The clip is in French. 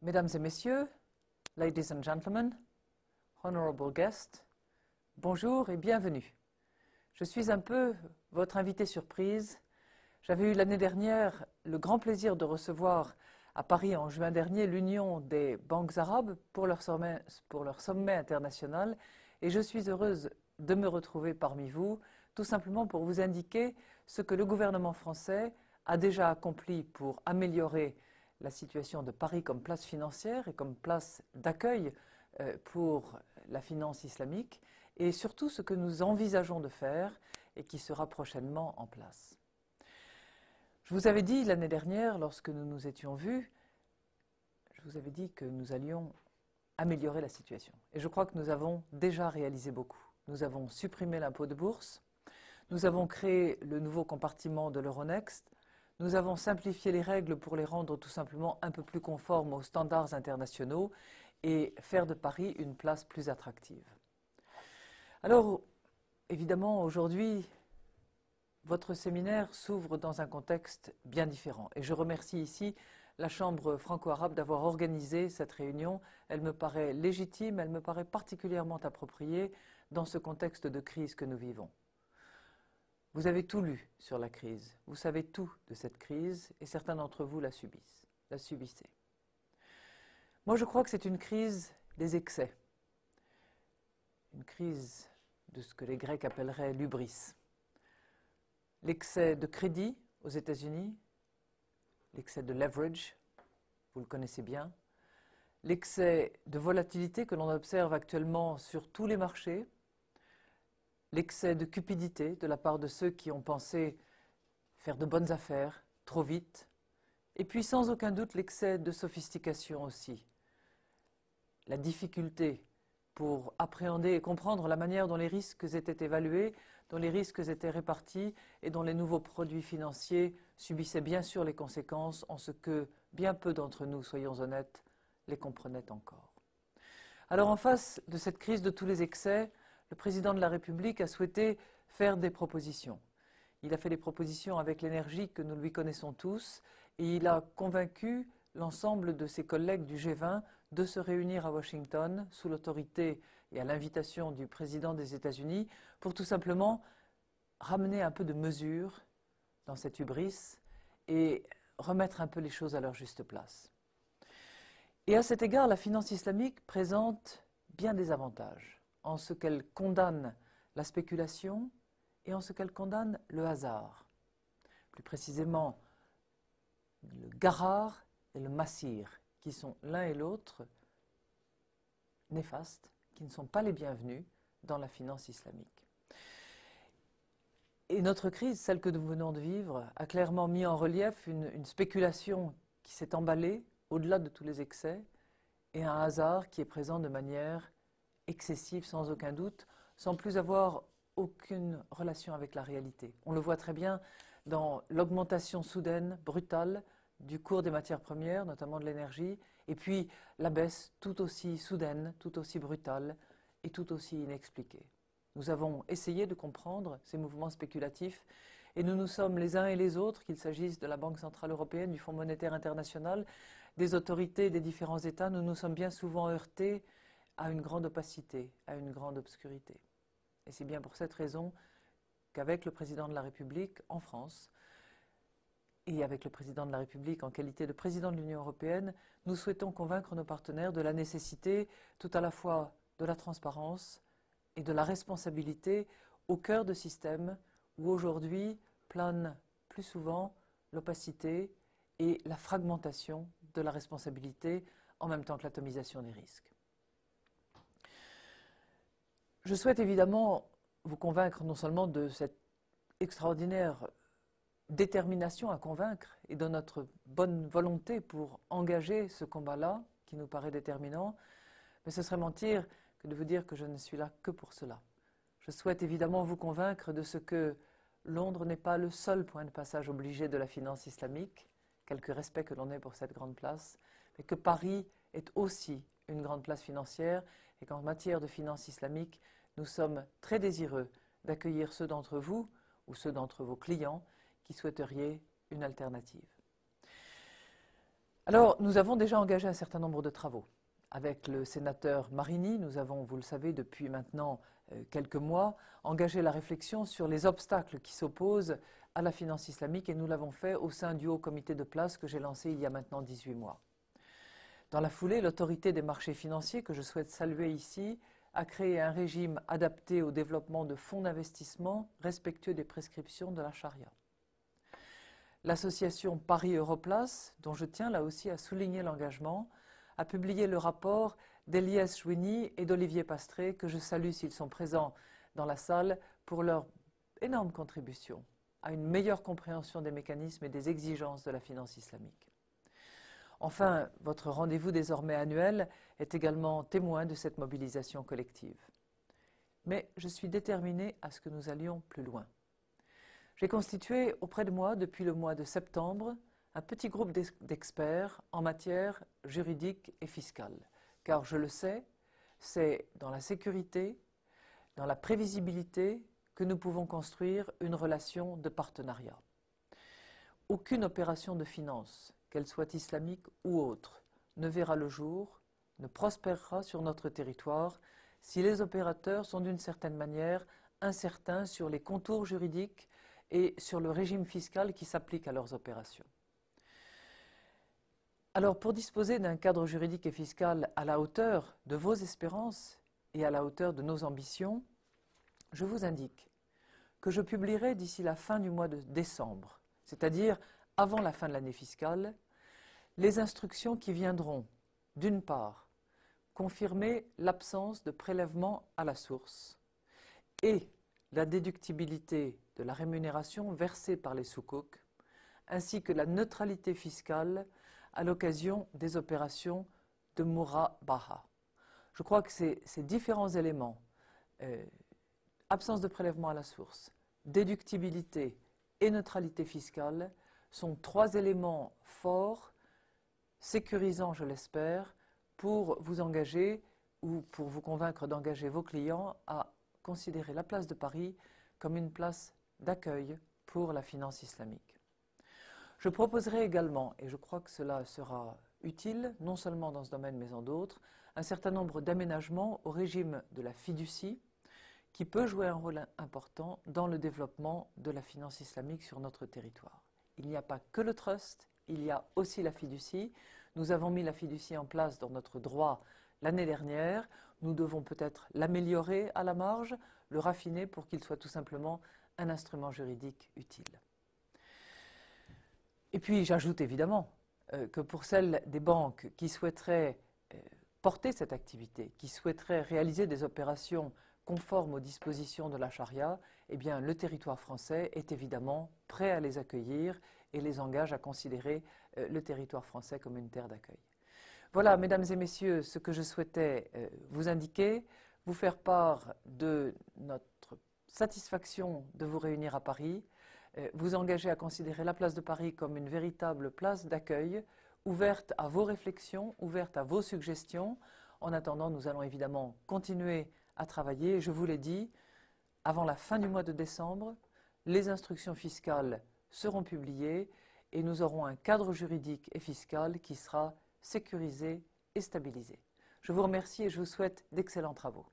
Mesdames et messieurs, ladies and gentlemen, honorable guests, bonjour et bienvenue. Je suis un peu votre invité surprise. J'avais eu l'année dernière le grand plaisir de recevoir à Paris en juin dernier l'Union des banques arabes pour leur sommet international et je suis heureuse de me retrouver parmi vous, tout simplement pour vous indiquer ce que le gouvernement français a déjà accompli pour améliorer la situation de Paris comme place financière et comme place d'accueil pour la finance islamique et surtout ce que nous envisageons de faire et qui sera prochainement en place. Je vous avais dit l'année dernière, lorsque nous nous étions vus, je vous avais dit que nous allions améliorer la situation. Et je crois que nous avons déjà réalisé beaucoup. Nous avons supprimé l'impôt de bourse, nous avons créé le nouveau compartiment de l'Euronext, nous avons simplifié les règles pour les rendre tout simplement un peu plus conformes aux standards internationaux et faire de Paris une place plus attractive. Alors, évidemment, aujourd'hui, votre séminaire s'ouvre dans un contexte bien différent. Et je remercie ici la Chambre franco-arabe d'avoir organisé cette réunion. Elle me paraît légitime, elle me paraît particulièrement appropriée dans ce contexte de crise que nous vivons. Vous avez tout lu sur la crise, vous savez tout de cette crise et certains d'entre vous la subissez. Moi, je crois que c'est une crise des excès, une crise de ce que les Grecs appelleraient l'hubris. L'excès de crédit aux États-Unis, l'excès de leverage, vous le connaissez bien, l'excès de volatilité que l'on observe actuellement sur tous les marchés, l'excès de cupidité de la part de ceux qui ont pensé faire de bonnes affaires trop vite, et puis sans aucun doute l'excès de sophistication aussi, la difficulté pour appréhender et comprendre la manière dont les risques étaient évalués, dont les risques étaient répartis et dont les nouveaux produits financiers subissaient bien sûr les conséquences en ce que bien peu d'entre nous, soyons honnêtes, les comprenaient encore. Alors en face de cette crise de tous les excès, le président de la République a souhaité faire des propositions. Il a fait des propositions avec l'énergie que nous lui connaissons tous et il a convaincu l'ensemble de ses collègues du G20 de se réunir à Washington sous l'autorité et à l'invitation du président des États-Unis pour tout simplement ramener un peu de mesure dans cette hubris et remettre un peu les choses à leur juste place. Et à cet égard, la finance islamique présente bien des avantages en ce qu'elle condamne la spéculation et en ce qu'elle condamne le hasard. Plus précisément, le garar et le massir, qui sont l'un et l'autre néfastes, qui ne sont pas les bienvenus dans la finance islamique. Et notre crise, celle que nous venons de vivre, a clairement mis en relief une spéculation qui s'est emballée au-delà de tous les excès et un hasard qui est présent de manière excessive sans aucun doute, sans plus avoir aucune relation avec la réalité. On le voit très bien dans l'augmentation soudaine, brutale, du cours des matières premières, notamment de l'énergie, et puis la baisse tout aussi soudaine, tout aussi brutale et tout aussi inexpliquée. Nous avons essayé de comprendre ces mouvements spéculatifs et nous nous sommes les uns et les autres, qu'il s'agisse de la Banque centrale européenne, du Fonds monétaire international, des autorités des différents États, nous nous sommes bien souvent heurtés à une grande opacité, à une grande obscurité. Et c'est bien pour cette raison qu'avec le président de la République en France et avec le président de la République en qualité de président de l'Union européenne, nous souhaitons convaincre nos partenaires de la nécessité tout à la fois de la transparence et de la responsabilité au cœur de systèmes où aujourd'hui plane plus souvent l'opacité et la fragmentation de la responsabilité en même temps que l'atomisation des risques. Je souhaite évidemment vous convaincre non seulement de cette extraordinaire détermination à convaincre et de notre bonne volonté pour engager ce combat-là, qui nous paraît déterminant, mais ce serait mentir que de vous dire que je ne suis là que pour cela. Je souhaite évidemment vous convaincre de ce que Londres n'est pas le seul point de passage obligé de la finance islamique, quelque respect que l'on ait pour cette grande place, mais que Paris est aussi une grande place financière et qu'en matière de finance islamique, nous sommes très désireux d'accueillir ceux d'entre vous ou ceux d'entre vos clients qui souhaiteriez une alternative. Alors, nous avons déjà engagé un certain nombre de travaux. Avec le sénateur Marini, nous avons, vous le savez, depuis maintenant quelques mois, engagé la réflexion sur les obstacles qui s'opposent à la finance islamique et nous l'avons fait au sein du haut comité de place que j'ai lancé il y a maintenant 18 mois. Dans la foulée, l'autorité des marchés financiers, que je souhaite saluer ici, a créé un régime adapté au développement de fonds d'investissement respectueux des prescriptions de la charia. L'association Paris Europlace, dont je tiens là aussi à souligner l'engagement, a publié le rapport d'Eliès Chouini et d'Olivier Pastré, que je salue s'ils sont présents dans la salle, pour leur énorme contribution à une meilleure compréhension des mécanismes et des exigences de la finance islamique. Enfin, votre rendez-vous désormais annuel est également témoin de cette mobilisation collective. Mais je suis déterminé à ce que nous allions plus loin. J'ai constitué auprès de moi, depuis le mois de septembre, un petit groupe d'experts en matière juridique et fiscale. Car je le sais, c'est dans la sécurité, dans la prévisibilité, que nous pouvons construire une relation de partenariat. Aucune opération de finance, qu'elle soit islamique ou autre, ne verra le jour, ne prospérera sur notre territoire si les opérateurs sont d'une certaine manière incertains sur les contours juridiques et sur le régime fiscal qui s'applique à leurs opérations. Alors, pour disposer d'un cadre juridique et fiscal à la hauteur de vos espérances et à la hauteur de nos ambitions, je vous indique que je publierai d'ici la fin du mois de décembre, c'est-à-dire avant la fin de l'année fiscale, les instructions qui viendront, d'une part, confirmer l'absence de prélèvement à la source et la déductibilité de la rémunération versée par les soukouks, ainsi que la neutralité fiscale à l'occasion des opérations de Murabaha. Je crois que ces différents éléments, absence de prélèvement à la source, déductibilité et neutralité fiscale, sont trois éléments forts, sécurisants, je l'espère, pour vous engager ou pour vous convaincre d'engager vos clients à considérer la place de Paris comme une place d'accueil pour la finance islamique. Je proposerai également, et je crois que cela sera utile, non seulement dans ce domaine mais en d'autres, un certain nombre d'aménagements au régime de la fiducie qui peut jouer un rôle important dans le développement de la finance islamique sur notre territoire. Il n'y a pas que le trust, il y a aussi la fiducie. Nous avons mis la fiducie en place dans notre droit l'année dernière. Nous devons peut-être l'améliorer à la marge, le raffiner pour qu'il soit tout simplement un instrument juridique utile. Et puis j'ajoute évidemment que pour celles des banques qui souhaiteraient porter cette activité, qui souhaiteraient réaliser des opérations conformes aux dispositions de la charia, eh bien le territoire français est évidemment prêt à les accueillir et les engage à considérer le territoire français comme une terre d'accueil. Voilà, mesdames et messieurs, ce que je souhaitais vous indiquer, vous faire part de notre satisfaction de vous réunir à Paris, vous engager à considérer la place de Paris comme une véritable place d'accueil, ouverte à vos réflexions, ouverte à vos suggestions. En attendant, nous allons évidemment continuer à travailler. Je vous l'ai dit, avant la fin du mois de décembre, les instructions fiscales seront publiées et nous aurons un cadre juridique et fiscal qui sera sécurisé et stabilisé. Je vous remercie et je vous souhaite d'excellents travaux.